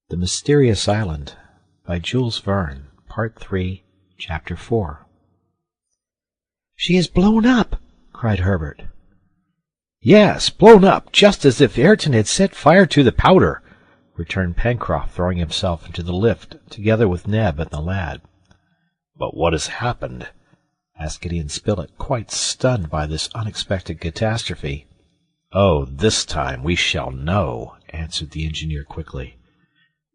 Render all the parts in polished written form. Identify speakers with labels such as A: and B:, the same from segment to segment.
A: The Mysterious Island by Jules Verne, Part 3, Chapter 4. "She is blown up!" cried Herbert.
B: "Yes, blown up, just as if Ayrton had set fire to the powder," returned Pencroft, throwing himself into the lift, together with Neb and the lad.
A: "But what has happened?" asked Gideon Spilett, quite stunned by this unexpected catastrophe. "Oh, this time we shall know," answered the engineer quickly.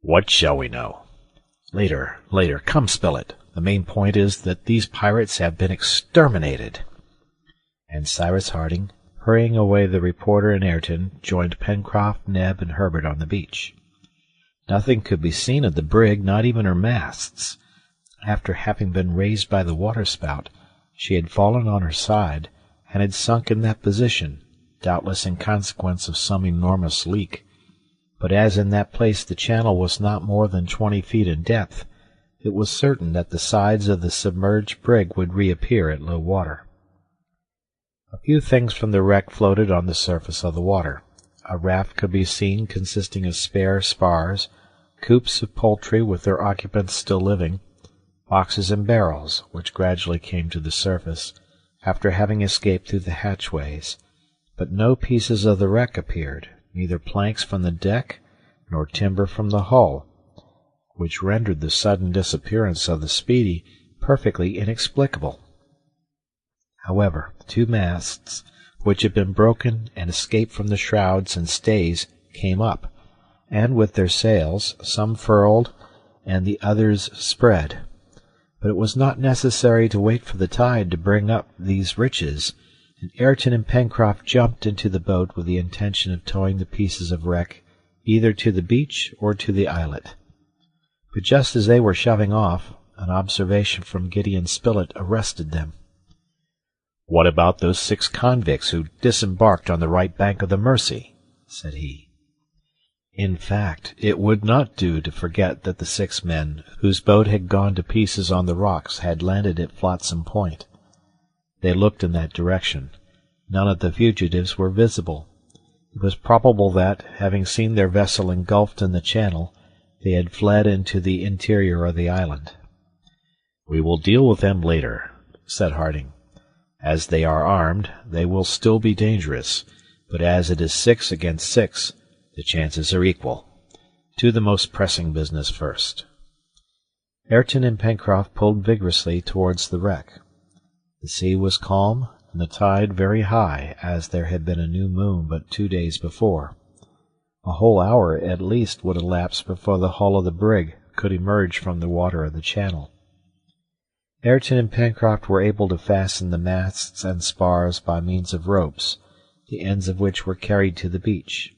A: "What shall we know?" Later. Come, Spilett. The main point is that these pirates have been exterminated." And Cyrus Harding, hurrying away the reporter and Ayrton, joined Pencroft, Neb, and Herbert on the beach. Nothing could be seen of the brig, not even her masts. After having been raised by the waterspout, she had fallen on her side, and had sunk in that position, doubtless in consequence of some enormous leak. But as in that place the channel was not more than 20 feet in depth, it was certain that the sides of the submerged brig would reappear at low water. A few things from the wreck floated on the surface of the water. A raft could be seen consisting of spare spars, coops of poultry with their occupants still living, boxes and barrels, which gradually came to the surface, after having escaped through the hatchways, but no pieces of the wreck appeared, neither planks from the deck nor timber from the hull, which rendered the sudden disappearance of the Speedy perfectly inexplicable. However, the two masts, which had been broken and escaped from the shrouds and stays, came up, and with their sails, some furled and the others spread. But it was not necessary to wait for the tide to bring up these riches, and Ayrton and Pencroft jumped into the boat with the intention of towing the pieces of wreck either to the beach or to the islet. But just as they were shoving off, an observation from Gideon Spilett arrested them.
B: "What about those 6 convicts who disembarked on the right bank of the Mercy?" said he.
A: In fact, it would not do to forget that the 6 men whose boat had gone to pieces on the rocks had landed at Flotsam Point. They looked in that direction. None of the fugitives were visible. It was probable that, having seen their vessel engulfed in the channel, they had fled into the interior of the island.
B: "We will deal with them later," said Harding. "As they are armed, they will still be dangerous, but as it is 6 against 6, the chances are equal. To the most pressing business first."
A: Ayrton and Pencroft pulled vigorously towards the wreck. The sea was calm, and the tide very high, as there had been a new moon but 2 days before. A whole hour at least would elapse before the hull of the brig could emerge from the water of the channel. Ayrton and Pencroft were able to fasten the masts and spars by means of ropes, the ends of which were carried to the beach.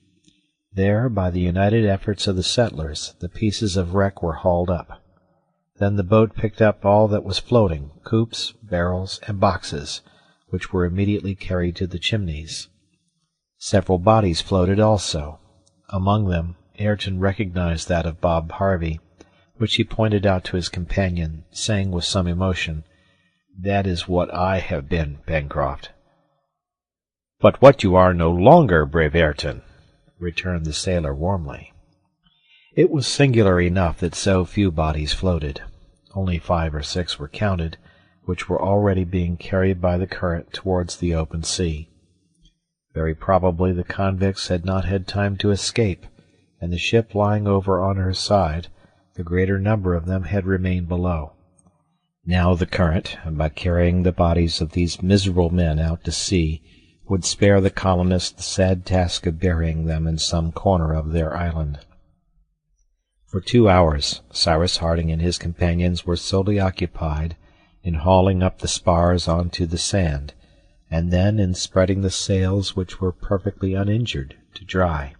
A: There, by the united efforts of the settlers, the pieces of wreck were hauled up. Then the boat picked up all that was floating, coops, barrels, and boxes, which were immediately carried to the Chimneys. Several bodies floated also. Among them, Ayrton recognized that of Bob Harvey, which he pointed out to his companion, saying with some emotion, "That is what I have been, Pencroft."
B: "But what you are no longer, brave Ayrton," returned the sailor warmly.
A: It was singular enough that so few bodies floated. Only 5 or 6 were counted, which were already being carried by the current towards the open sea. Very probably the convicts had not had time to escape, and the ship lying over on her side, the greater number of them had remained below. Now the current, by carrying the bodies of these miserable men out to sea, would spare the colonists the sad task of burying them in some corner of their island. For 2 hours Cyrus Harding and his companions were solely occupied in hauling up the spars onto the sand, and then in spreading the sails, which were perfectly uninjured, to dry.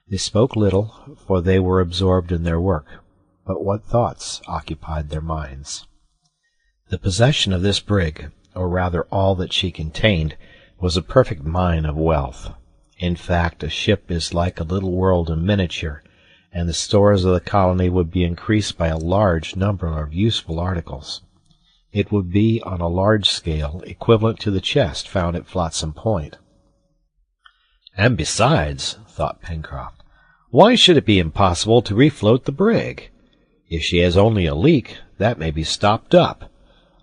A: They spoke little, for they were absorbed in their work, but what thoughts occupied their minds? The possession of this brig, or rather all that she contained, was a perfect mine of wealth. In fact, a ship is like a little world in miniature, and the stores of the colony would be increased by a large number of useful articles. It would be, on a large scale, equivalent to the chest found at Flotsam Point.
B: "And besides," thought Pencroft,
A: Why should it be impossible to refloat the brig? If she has only a leak, that may be stopped up.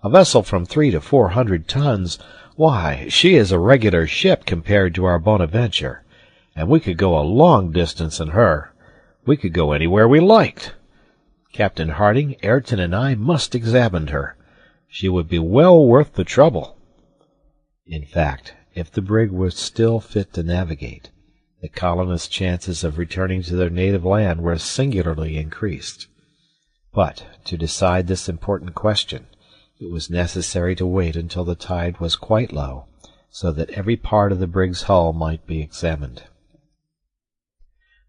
A: A vessel from 300 to 400 tons, why, she is a regular ship compared to our Bonaventure, and we could go a long distance in her. We could go anywhere we liked. Captain Harding, Ayrton, and I must examine her. She would be well worth the trouble." In fact, if the brig were still fit to navigate, the colonists' chances of returning to their native land were singularly increased. But to decide this important question, it was necessary to wait until the tide was quite low, so that every part of the brig's hull might be examined.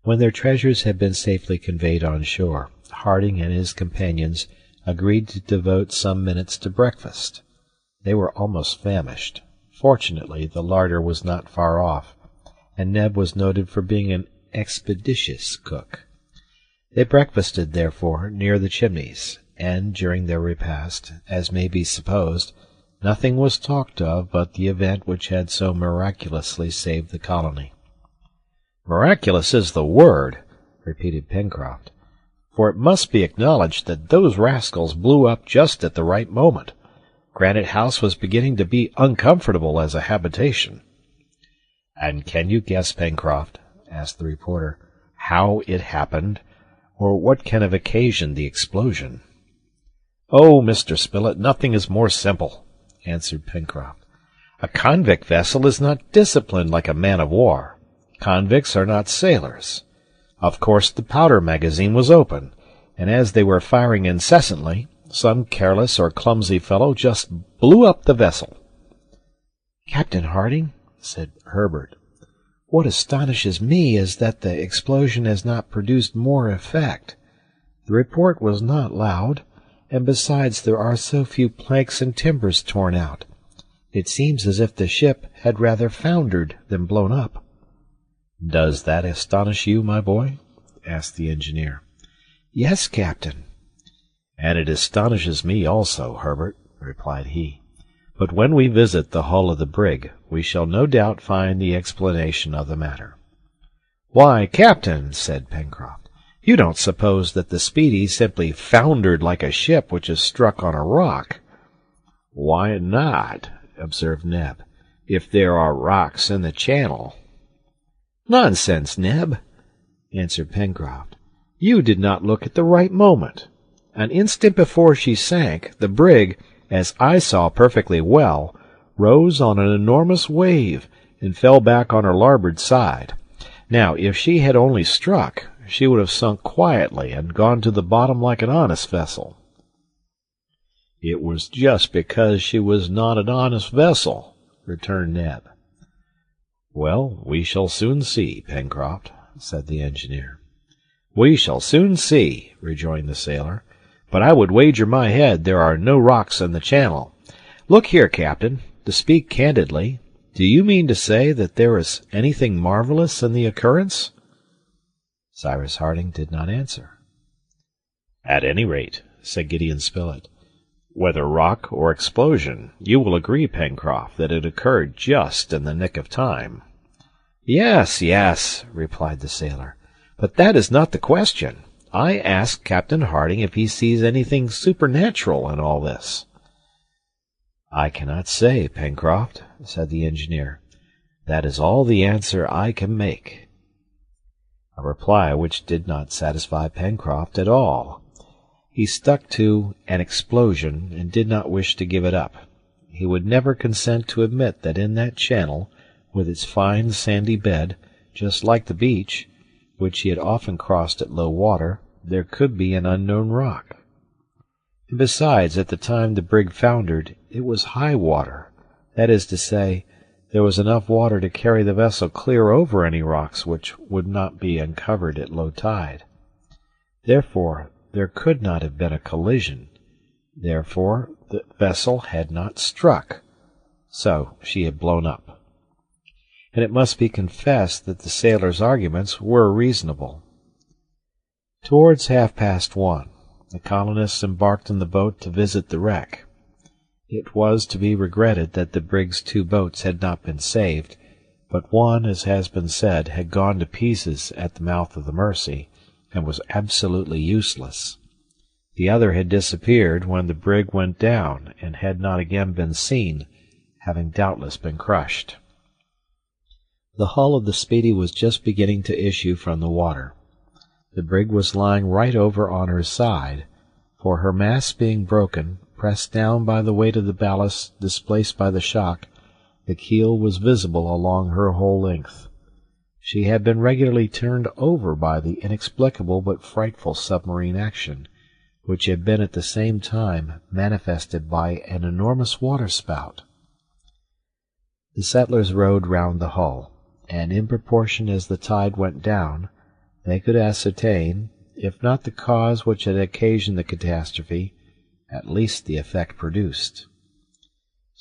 A: When their treasures had been safely conveyed on shore, Harding and his companions agreed to devote some minutes to breakfast. They were almost famished. Fortunately, the larder was not far off, and Neb was noted for being an expeditious cook. They breakfasted, therefore, near the chimneys, and during their repast, as may be supposed, nothing was talked of but the event which had so miraculously saved the colony. "Miraculous is the word," repeated Pencroft, "for it must be acknowledged that those rascals blew up just at the right moment. Granite House was beginning to be uncomfortable as a habitation." "And can you guess, Pencroft," asked the reporter, "how it happened, or what can have occasioned the explosion?" "Oh, Mr. Spilett, nothing is more simple," answered Pencroft. "A convict vessel is not disciplined like a man-of-war. Convicts are not sailors. Of course the powder magazine was open, and as they were firing incessantly, some careless or clumsy fellow just blew up the vessel." "Captain Harding," said Herbert, "what astonishes me is that the explosion has not produced more effect. The report was not loud, and besides there are so few planks and timbers torn out. It seems as if the ship had rather foundered than blown up." "Does that astonish you, my boy?" asked the engineer. "Yes, Captain." "And it astonishes me also, Herbert," replied he. "But when we visit the hull of the brig, we shall no doubt find the explanation of the matter." "Why, Captain," said Pencroft, "you don't suppose that the Speedy simply foundered like a ship which is struck on a rock?" "Why not?" observed Neb, "if there are rocks in the channel." "Nonsense, Neb," answered Pencroft. "You did not look at the right moment. An instant before she sank, the brig, as I saw perfectly well, rose on an enormous wave and fell back on her larboard side. Now, if she had only struck, she would have sunk quietly and gone to the bottom like an honest vessel." "It was just because she was not an honest vessel," returned Neb. "Well, we shall soon see, Pencroft," said the engineer. "We shall soon see," rejoined the sailor. "But I would wager my head there are no rocks in the channel. Look here, Captain, to speak candidly, do you mean to say that there is anything marvelous in the occurrence?" Cyrus Harding did not answer. "At any rate," said Gideon Spilett, "whether rock or explosion, you will agree, Pencroft, that it occurred just in the nick of time." "Yes, yes," replied the sailor, "but that is not the question. I ask Captain Harding if he sees anything supernatural in all this." "I cannot say, Pencroft," said the engineer. "That is all the answer I can make." A reply which did not satisfy Pencroft at all. He stuck to an explosion and did not wish to give it up. He would never consent to admit that in that channel, with its fine sandy bed, just like the beach, which he had often crossed at low water, there could be an unknown rock. And besides, at the time the brig foundered, it was high water. That is to say, there was enough water to carry the vessel clear over any rocks which would not be uncovered at low tide. Therefore, there could not have been a collision. Therefore, the vessel had not struck. So she had blown up. And it must be confessed that the sailor's arguments were reasonable. Towards 1:30, the colonists embarked in the boat to visit the wreck. It was to be regretted that the brig's 2 boats had not been saved, but one, as has been said, had gone to pieces at the mouth of the Mersey, and was absolutely useless. The other had disappeared when the brig went down, and had not again been seen, having doubtless been crushed. The hull of the Speedy was just beginning to issue from the water. The brig was lying right over on her side, for her masts being broken, pressed down by the weight of the ballast displaced by the shock, the keel was visible along her whole length. She had been regularly turned over by the inexplicable but frightful submarine action, which had been at the same time manifested by an enormous waterspout. The settlers rowed round the hull, and in proportion as the tide went down, they could ascertain, if not the cause which had occasioned the catastrophe, at least the effect produced.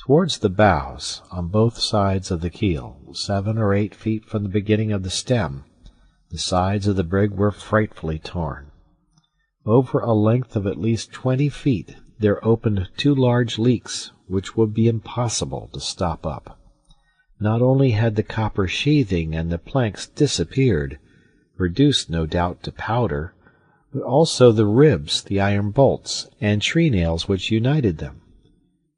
A: Towards the bows, on both sides of the keel, 7 or 8 feet from the beginning of the stem, the sides of the brig were frightfully torn. Over a length of at least 20 feet there opened 2 large leaks which would be impossible to stop up. Not only had the copper sheathing and the planks disappeared, reduced no doubt to powder, but also the ribs, the iron bolts, and tree-nails which united them.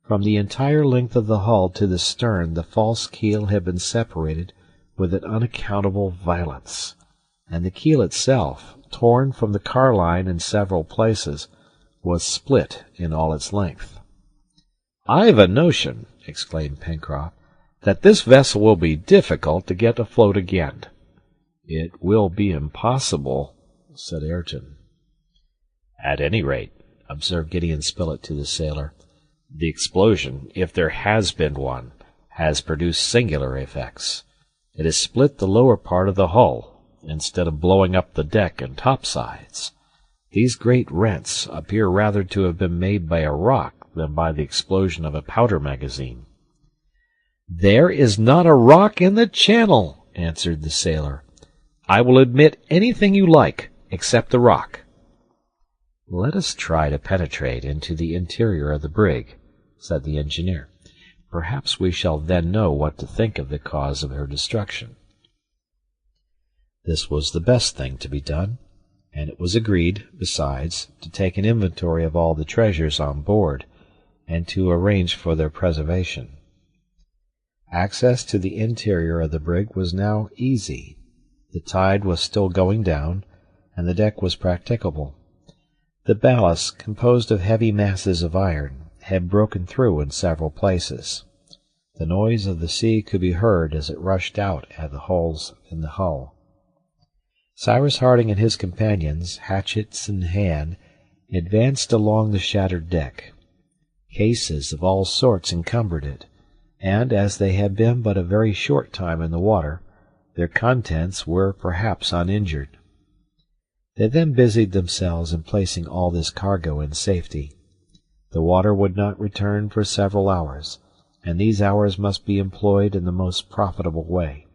A: From the entire length of the hull to the stern the false keel had been separated with an unaccountable violence, and the keel itself, torn from the carline in several places, was split in all its length. "I've a notion," exclaimed Pencroft, "that this vessel will be difficult to get afloat again." "It will be impossible," said Ayrton. "At any rate," observed Gideon Spilett to the sailor, "the explosion, if there has been one, has produced singular effects. It has split the lower part of the hull, instead of blowing up the deck and topsides. These great rents appear rather to have been made by a rock than by the explosion of a powder magazine." "There is not a rock in the channel," answered the sailor. "I will admit anything you like, except the rock." "Let us try to penetrate into the interior of the brig," said the engineer. "Perhaps we shall then know what to think of the cause of her destruction." This was the best thing to be done, and it was agreed, besides, to take an inventory of all the treasures on board, and to arrange for their preservation. Access to the interior of the brig was now easy. The tide was still going down, and the deck was practicable. The ballast, composed of heavy masses of iron, had broken through in several places. The noise of the sea could be heard as it rushed out at the holes in the hull. Cyrus Harding and his companions, hatchets in hand, advanced along the shattered deck. Cases of all sorts encumbered it, and as they had been but a very short time in the water, their contents were perhaps uninjured. They then busied themselves in placing all this cargo in safety. The water would not return for several hours, and these hours must be employed in the most profitable way.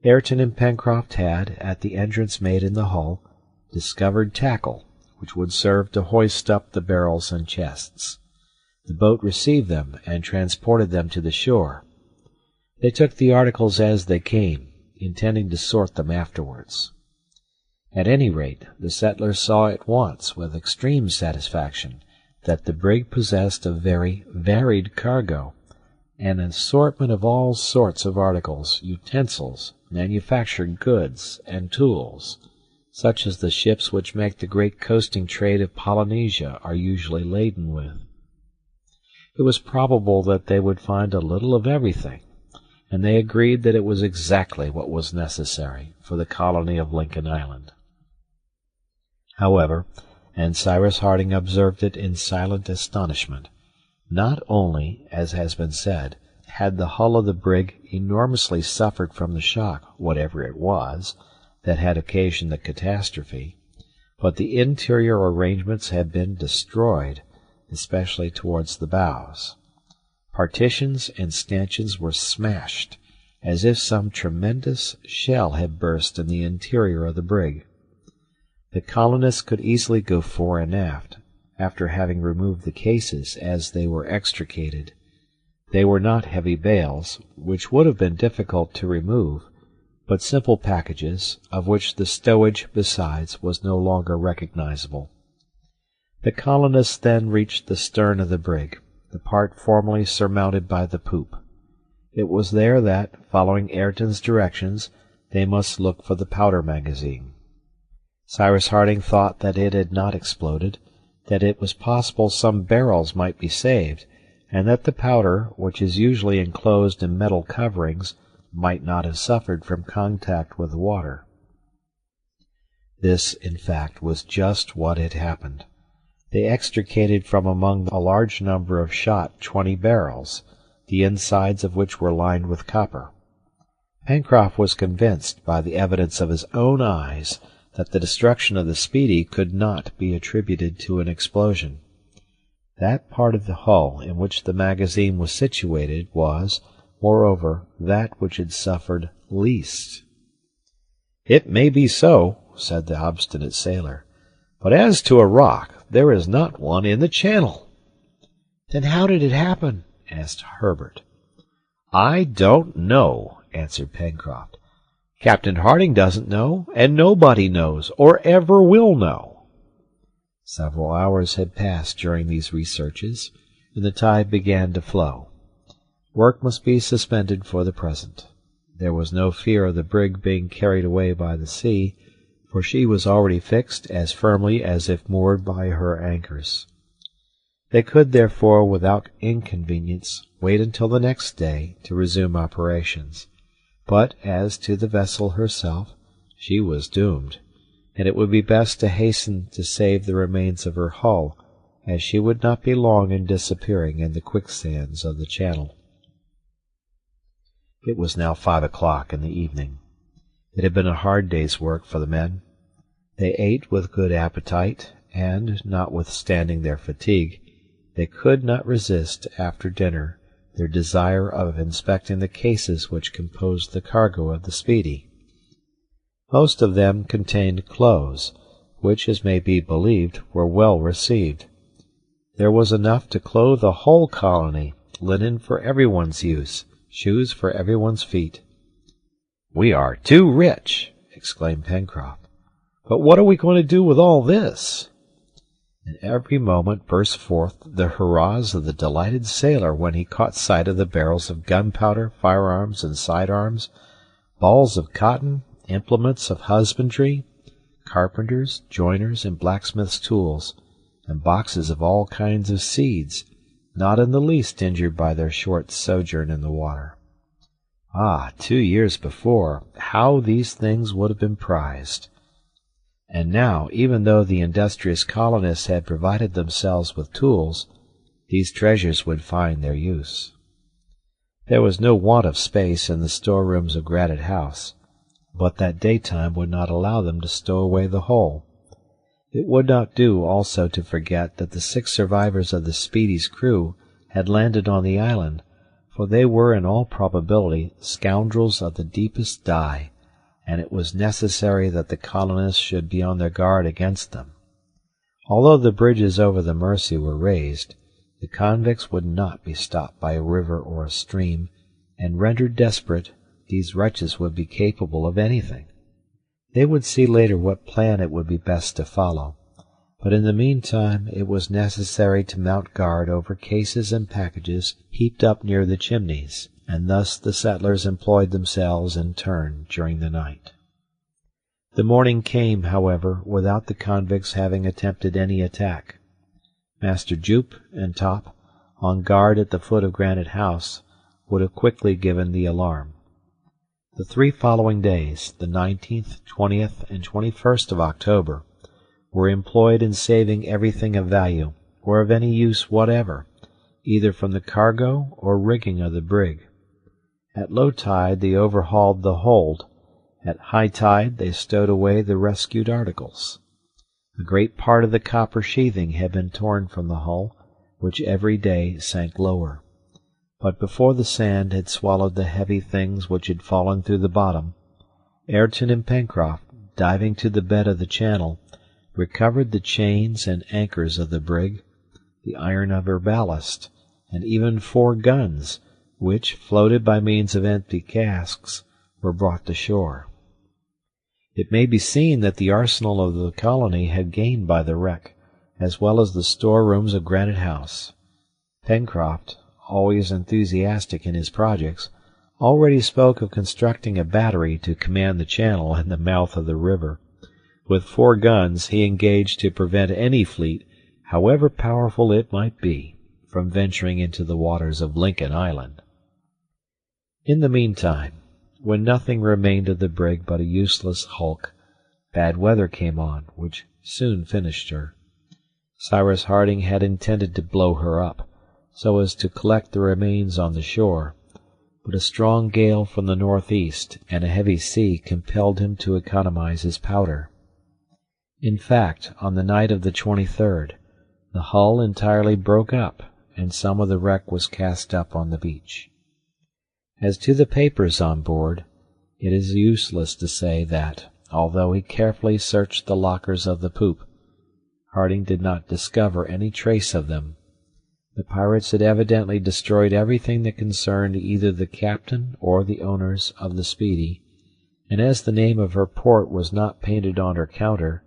A: Ayrton and Pencroft had, at the entrance made in the hull, discovered tackle, which would serve to hoist up the barrels and chests. The boat received them and transported them to the shore. They took the articles as they came, intending to sort them afterwards. At any rate, the settlers saw at once, with extreme satisfaction, that the brig possessed a very varied cargo, an assortment of all sorts of articles, utensils, manufactured goods, and tools, such as the ships which make the great coasting trade of Polynesia are usually laden with. It was probable that they would find a little of everything, and they agreed that it was exactly what was necessary for the colony of Lincoln Island. However, and Cyrus Harding observed it in silent astonishment, not only, as has been said, had the hull of the brig enormously suffered from the shock, whatever it was, that had occasioned the catastrophe, but the interior arrangements had been destroyed, especially towards the bows. Partitions and stanchions were smashed, as if some tremendous shell had burst in the interior of the brig. The colonists could easily go fore and aft, after having removed the cases as they were extricated.
B: They were not heavy bales, which would have been difficult to remove, but simple packages, of which the stowage, besides, was no longer recognizable. The colonists then reached the stern of the brig, the part formerly surmounted by the poop. It was there that, following Ayrton's directions, they must look for the powder magazine. Cyrus Harding thought that it had not exploded, that it was possible some barrels might be saved, and that the powder, which is usually enclosed in metal coverings, might not have suffered from contact with the water. This, in fact, was just what had happened. They extricated from among a large number of shot 20 barrels, the insides of which were lined with copper. Pencroft was convinced by the evidence of his own eyes that the destruction of the Speedy could not be attributed to an explosion. That part of the hull in which the magazine was situated was, moreover, that which had suffered least. "It may be so," said the obstinate sailor, "but as to a rock, there is not one in the channel." "Then how did it happen?" asked Herbert. "I don't know," answered Pencroft. "Captain Harding doesn't know, and nobody knows, or ever will know." Several hours had passed during these researches, and the tide began to flow. Work must be suspended for the present. There was no fear of the brig being carried away by the sea, for she was already fixed as firmly as if moored by her anchors. They could, therefore, without inconvenience, wait until the next day to resume operations. But as to the vessel herself, she was doomed, and it would be best to hasten to save the remains of her hull, as she would not be long in disappearing in the quicksands of the channel. It was now 5 o'clock in the evening. It had been a hard day's work for the men. They ate with good appetite, and, notwithstanding their fatigue, they could not resist, after dinner, their desire of inspecting the cases which composed the cargo of the Speedy. Most of them contained clothes, which, as may be believed, were well received. There was enough to clothe a whole colony, linen for everyone's use, shoes for everyone's feet. "We are too rich!" exclaimed Pencroft. "But what are we going to do with all this?" And every moment burst forth the hurrahs of the delighted sailor when he caught sight of the barrels of gunpowder, firearms, and sidearms, balls of cotton, implements of husbandry, carpenters', joiners', and blacksmiths' tools, and boxes of all kinds of seeds, not in the least injured by their short sojourn in the water. Ah, 2 years before, how these things would have been prized! And now, even though the industrious colonists had provided themselves with tools, these treasures would find their use. There was no want of space in the storerooms of Granite House, but that daytime would not allow them to stow away the whole. It would not do also to forget that the 6 survivors of the Speedy's crew had landed on the island, for they were in all probability scoundrels of the deepest dye, and it was necessary that the colonists should be on their guard against them. Although the bridges over the Mersey were raised, the convicts would not be stopped by a river or a stream, and rendered desperate, these wretches would be capable of anything. They would see later what plan it would be best to follow, but in the meantime it was necessary to mount guard over cases and packages heaped up near the chimneys, and thus the settlers employed themselves in turn during the night. The morning came, however, without the convicts having attempted any attack. Master Jup and Top, on guard at the foot of Granite House, would have quickly given the alarm. The 3 following days, the 19th, 20th, and 21st of October, were employed in saving everything of value, or of any use whatever, either from the cargo or rigging of the brig. At low tide they overhauled the hold. At high tide they stowed away the rescued articles. A great part of the copper sheathing had been torn from the hull, which every day sank lower. But before the sand had swallowed the heavy things which had fallen through the bottom, Ayrton and Pencroft, diving to the bed of the channel, recovered the chains and anchors of the brig, the iron of her ballast, and even 4 guns, which, floated by means of empty casks, were brought to shore. It may be seen that the arsenal of the colony had gained by the wreck, as well as the storerooms of Granite House. Pencroft, always enthusiastic in his projects, already spoke of constructing a battery to command the channel and the mouth of the river. With 4 guns he engaged to prevent any fleet, however powerful it might be, from venturing into the waters of Lincoln Island. In the meantime, when nothing remained of the brig but a useless hulk, bad weather came on, which soon finished her. Cyrus Harding had intended to blow her up, so as to collect the remains on the shore, but a strong gale from the northeast and a heavy sea compelled him to economize his powder. In fact, on the night of the 23rd, the hull entirely broke up, and some of the wreck was cast up on the beach. As to the papers on board, it is useless to say that, although he carefully searched the lockers of the poop, Harding did not discover any trace of them. The pirates had evidently destroyed everything that concerned either the captain or the owners of the Speedy, and as the name of her port was not painted on her counter,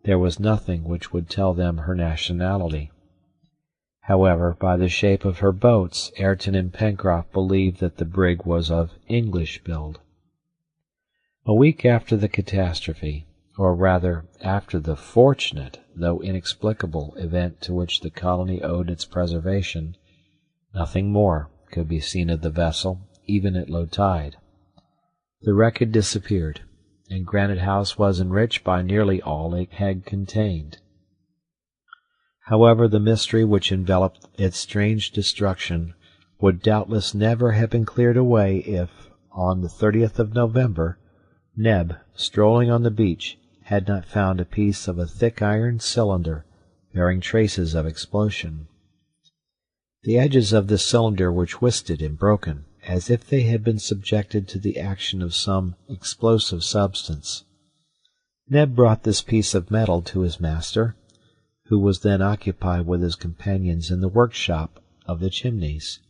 B: there was nothing which would tell them her nationality. However, by the shape of her boats, Ayrton and Pencroft believed that the brig was of English build. A week after the catastrophe, or rather after the fortunate, though inexplicable, event to which the colony owed its preservation, nothing more could be seen of the vessel, even at low tide. The wreck had disappeared, and Granite House was enriched by nearly all it had contained. However, the mystery which enveloped its strange destruction would doubtless never have been cleared away if, on the 30th of November, Neb, strolling on the beach, had not found a piece of a thick iron cylinder bearing traces of explosion. The edges of this cylinder were twisted and broken, as if they had been subjected to the action of some explosive substance. Neb brought this piece of metal to his master, who was then occupied with his companions in the workshop of the Chimneys.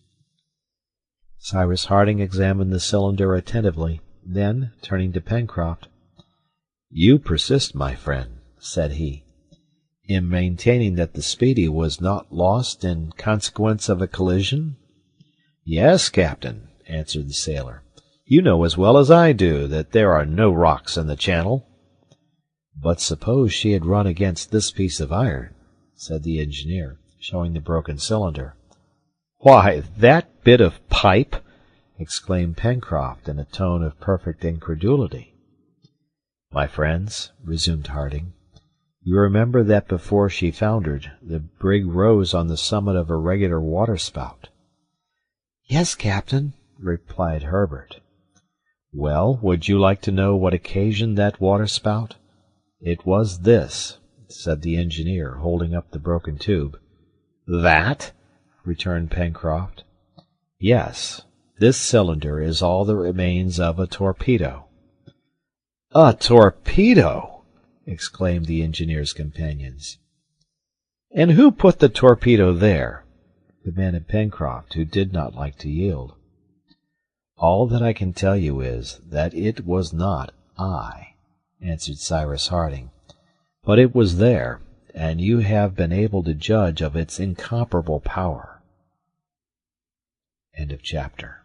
B: Cyrus Harding examined the cylinder attentively, then, turning to Pencroft, "You persist, my friend," said he, "in maintaining that the Speedy was not lost in consequence of a collision?" "Yes, captain," answered the sailor. "You know as well as I do that there are no rocks in the channel." "But suppose she had run against this piece of iron," said the engineer, showing the broken cylinder. "Why, that bit of pipe!" exclaimed Pencroft in a tone of perfect incredulity. "My friends," resumed Harding, "you remember that before she foundered, the brig rose on the summit of a regular waterspout." "Yes, captain," replied Herbert. "Well, would you like to know what occasioned that waterspout? It was this," said the engineer, holding up the broken tube. "That?" returned Pencroft. "Yes, this cylinder is all that remains of a torpedo." "A torpedo!" exclaimed the engineer's companions. "And who put the torpedo there?" demanded Pencroft, who did not like to yield. "All that I can tell you is that it was not I," answered Cyrus Harding, "but it was there, and you have been able to judge of its incomparable power." End of chapter.